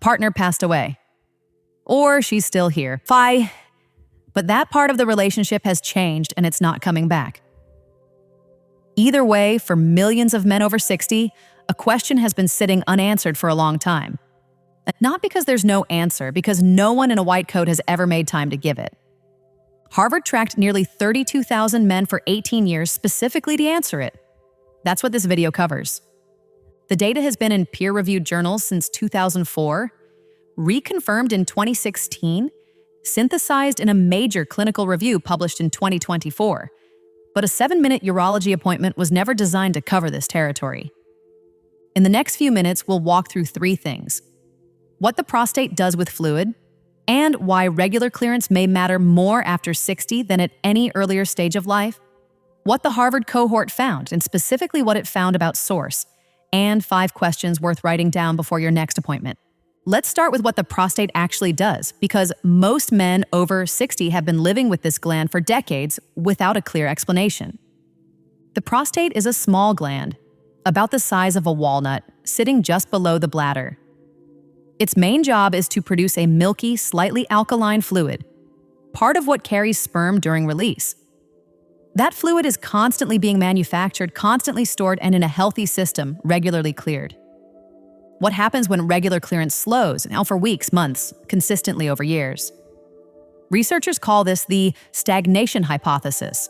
partner passed away. Or she's still here. Fine. But that part of the relationship has changed and it's not coming back. Either way, for millions of men over 60, a question has been sitting unanswered for a long time. Not because there's no answer, because no one in a white coat has ever made time to give it. Harvard tracked nearly 32,000 men for 18 years specifically to answer it. That's what this video covers. The data has been in peer-reviewed journals since 2004, reconfirmed in 2016, synthesized in a major clinical review published in 2024. But a 7-minute urology appointment was never designed to cover this territory. In the next few minutes, we'll walk through 3 things: what the prostate does with fluid, and why regular clearance may matter more after 60 than at any earlier stage of life, what the Harvard cohort found, and specifically what it found about source, and 5 questions worth writing down before your next appointment. Let's start with what the prostate actually does, because most men over 60 have been living with this gland for decades without a clear explanation. The prostate is a small gland, about the size of a walnut, sitting just below the bladder. Its main job is to produce a milky, slightly alkaline fluid, part of what carries sperm during release. That fluid is constantly being manufactured, constantly stored, and in a healthy system, regularly cleared. What happens when regular clearance slows, now for weeks, months, consistently over years? Researchers call this the stagnation hypothesis.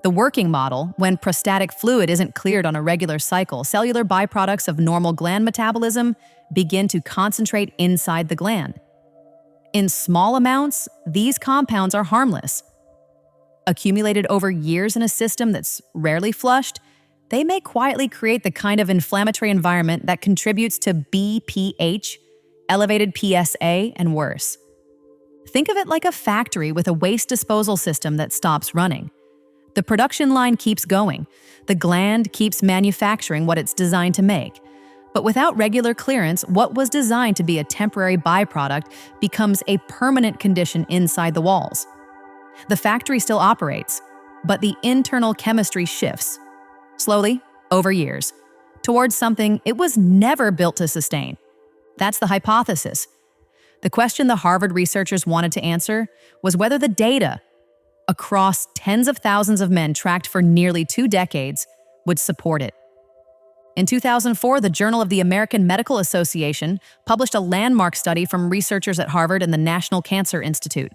The working model, when prostatic fluid isn't cleared on a regular cycle, cellular byproducts of normal gland metabolism begin to concentrate inside the gland. In small amounts, these compounds are harmless. Accumulated over years in a system that's rarely flushed, they may quietly create the kind of inflammatory environment that contributes to BPH, elevated PSA, and worse. Think of it like a factory with a waste disposal system that stops running. The production line keeps going. The gland keeps manufacturing what it's designed to make. But without regular clearance, what was designed to be a temporary byproduct becomes a permanent condition inside the walls. The factory still operates, but the internal chemistry shifts, slowly, over years, towards something it was never built to sustain. That's the hypothesis. The question the Harvard researchers wanted to answer was whether the data across tens of thousands of men tracked for nearly 2 decades would support it. In 2004, the Journal of the American Medical Association published a landmark study from researchers at Harvard and the National Cancer Institute.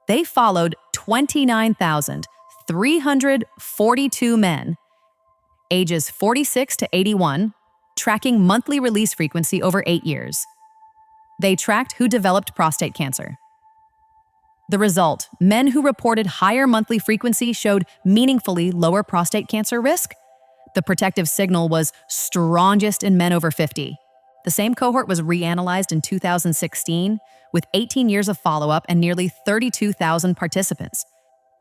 They followed 29,342 men, ages 46 to 81, tracking monthly release frequency over 8 years. They tracked who developed prostate cancer. The result, men who reported higher monthly frequency showed meaningfully lower prostate cancer risk. The protective signal was strongest in men over 50. The same cohort was reanalyzed in 2016 with 18 years of follow-up and nearly 32,000 participants.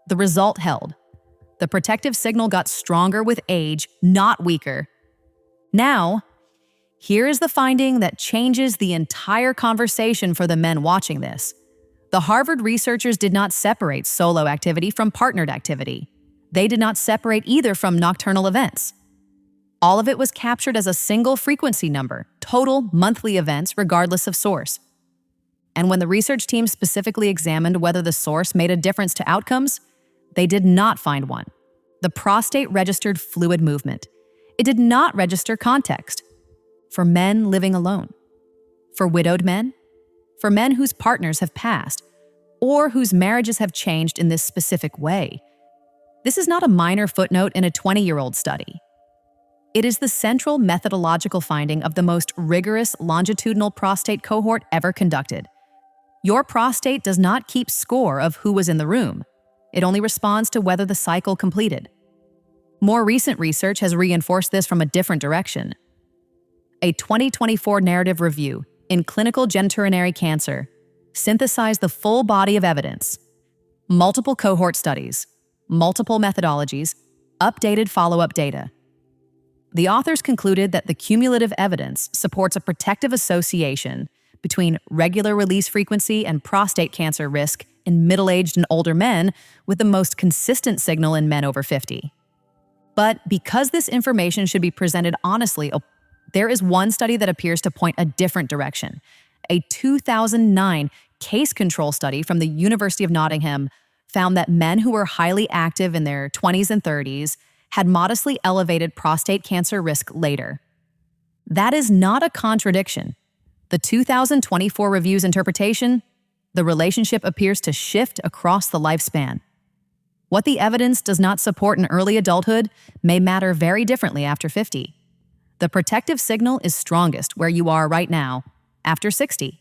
The result held. The protective signal got stronger with age, not weaker. Now, here is the finding that changes the entire conversation for the men watching this. The Harvard researchers did not separate solo activity from partnered activity. They did not separate either from nocturnal events. All of it was captured as a single frequency number, total monthly events regardless of source. And when the research team specifically examined whether the source made a difference to outcomes, they did not find one. The prostate registered fluid movement. It did not register context. For men living alone. For widowed men. For men whose partners have passed, or whose marriages have changed in this specific way. This is not a minor footnote in a 20-year-old study. It is the central methodological finding of the most rigorous longitudinal prostate cohort ever conducted. Your prostate does not keep score of who was in the room. It only responds to whether the cycle completed. More recent research has reinforced this from a different direction. A 2024 narrative review in Clinical Genitourinary Cancer synthesized the full body of evidence, multiple cohort studies, multiple methodologies, updated follow-up data. The authors concluded that the cumulative evidence supports a protective association between regular release frequency and prostate cancer risk in middle-aged and older men, with the most consistent signal in men over 50. But because this information should be presented honestly, There is one study that appears to point a different direction. A 2009 case control study from the University of Nottingham found that men who were highly active in their 20s and 30s had modestly elevated prostate cancer risk later. That is not a contradiction. The 2024 review's interpretation, the relationship appears to shift across the lifespan. What the evidence does not support in early adulthood may matter very differently after 50. The protective signal is strongest where you are right now, after 60.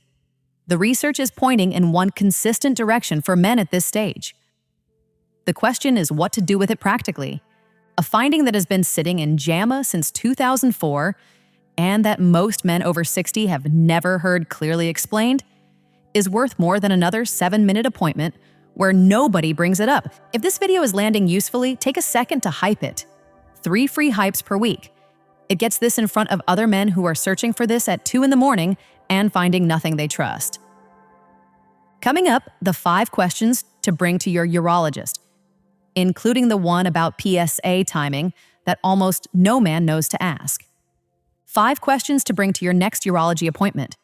The research is pointing in one consistent direction for men at this stage. The question is what to do with it practically. A finding that has been sitting in JAMA since 2004 and that most men over 60 have never heard clearly explained is worth more than another 7-minute appointment where nobody brings it up. If this video is landing usefully, take a second to hype it. 3 free hypes per week. It gets this in front of other men who are searching for this at 2 in the morning and finding nothing they trust. Coming up, the 5 questions to bring to your urologist, including the one about PSA timing that almost no man knows to ask. 5 questions to bring to your next urology appointment.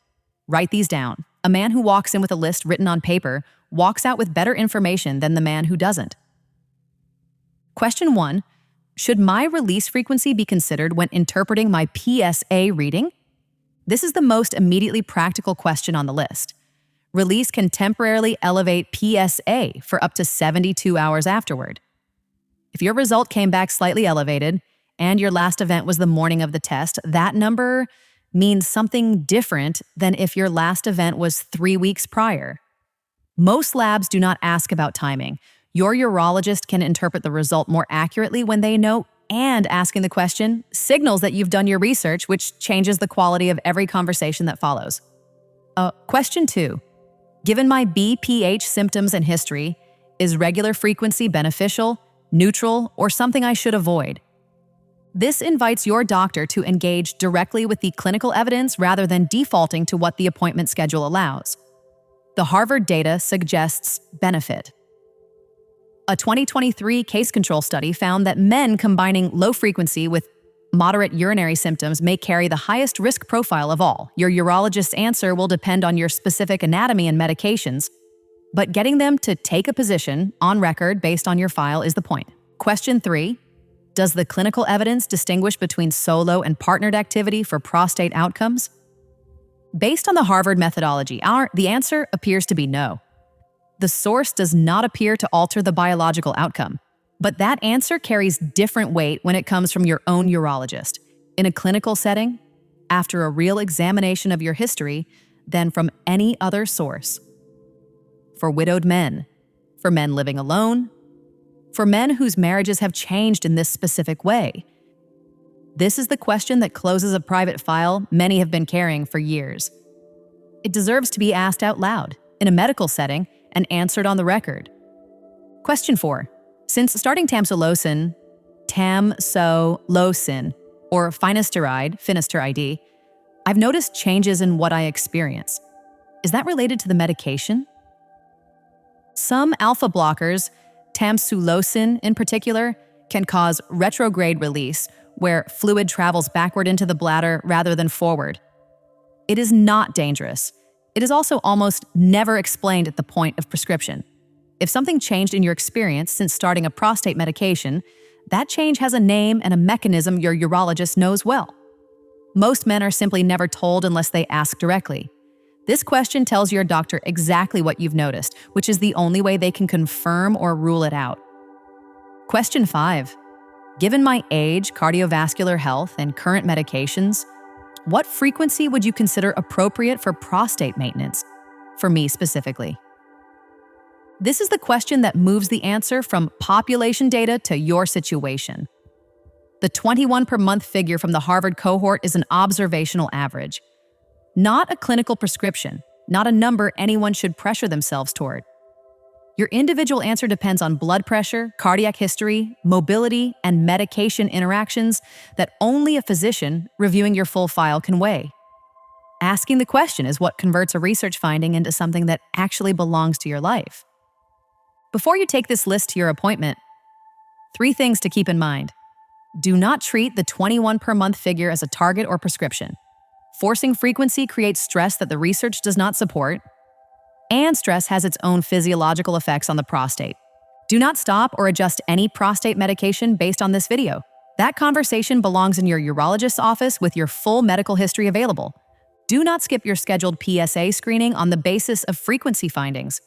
Write these down. A man who walks in with a list written on paper walks out with better information than the man who doesn't. Question 1. Should my release frequency be considered when interpreting my PSA reading? This is the most immediately practical question on the list. Release can temporarily elevate PSA for up to 72 hours afterward. If your result came back slightly elevated and your last event was the morning of the test, that number means something different than if your last event was 3 weeks prior. Most labs do not ask about timing. Your urologist can interpret the result more accurately when they know, and asking the question signals that you've done your research, which changes the quality of every conversation that follows. Question 2. Given my BPH symptoms and history, is regular frequency beneficial, neutral, or something I should avoid? This invites your doctor to engage directly with the clinical evidence rather than defaulting to what the appointment schedule allows. The Harvard data suggests benefit. A 2023 case control study found that men combining low frequency with moderate urinary symptoms may carry the highest risk profile of all. Your urologist's answer will depend on your specific anatomy and medications, but getting them to take a position on record based on your file is the point. Question 3. Does the clinical evidence distinguish between solo and partnered activity for prostate outcomes? Based on the Harvard methodology, the answer appears to be no. The source does not appear to alter the biological outcome, but that answer carries different weight when it comes from your own urologist, in a clinical setting, after a real examination of your history, than from any other source. For widowed men, for men living alone, for men whose marriages have changed in this specific way. This is the question that closes a private file many have been carrying for years. It deserves to be asked out loud, in a medical setting, and answered on the record. Question 4. Since starting tamsulosin, or finasteride, I've noticed changes in what I experience. Is that related to the medication? Some alpha blockers, tamsulosin in particular, can cause retrograde release, where fluid travels backward into the bladder rather than forward. It is not dangerous. It is also almost never explained at the point of prescription. If something changed in your experience since starting a prostate medication, that change has a name and a mechanism your urologist knows well. Most men are simply never told unless they ask directly. This question tells your doctor exactly what you've noticed, which is the only way they can confirm or rule it out. Question 5. Given my age, cardiovascular health, and current medications, what frequency would you consider appropriate for prostate maintenance? For me specifically. This is the question that moves the answer from population data to your situation. The 21 per month figure from the Harvard cohort is an observational average, not a clinical prescription, not a number anyone should pressure themselves toward. Your individual answer depends on blood pressure, cardiac history, mobility, and medication interactions that only a physician reviewing your full file can weigh. Asking the question is what converts a research finding into something that actually belongs to your life. Before you take this list to your appointment, 3 things to keep in mind. Do not treat the 21 per month figure as a target or prescription. Forcing frequency creates stress that the research does not support, and stress has its own physiological effects on the prostate. Do not stop or adjust any prostate medication based on this video. That conversation belongs in your urologist's office with your full medical history available. Do not skip your scheduled PSA screening on the basis of frequency findings.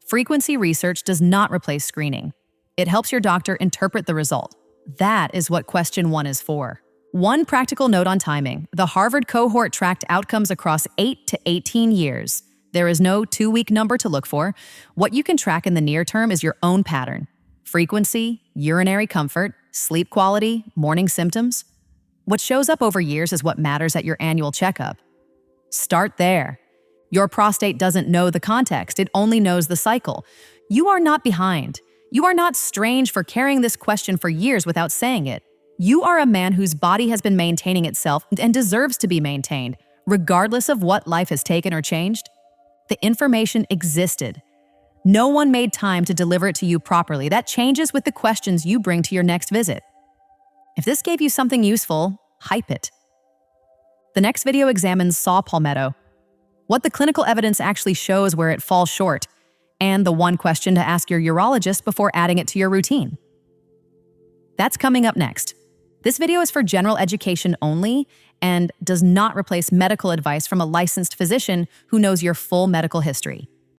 Frequency research does not replace screening. It helps your doctor interpret the result. That is what question 1 is for. One practical note on timing. The Harvard cohort tracked outcomes across 8 to 18 years. There is no 2-week number to look for. What you can track in the near term is your own pattern. Frequency, urinary comfort, sleep quality, morning symptoms. What shows up over years is what matters at your annual checkup. Start there. Your prostate doesn't know the context, it only knows the cycle. You are not behind. You are not strange for carrying this question for years without saying it. You are a man whose body has been maintaining itself and deserves to be maintained, regardless of what life has taken or changed. The information existed. No one made time to deliver it to you properly. That changes with the questions you bring to your next visit. If this gave you something useful, hype it. The next video examines saw palmetto, what the clinical evidence actually shows where it falls short, and the one question to ask your urologist before adding it to your routine. That's coming up next. This video is for general education only and does not replace medical advice from a licensed physician who knows your full medical history.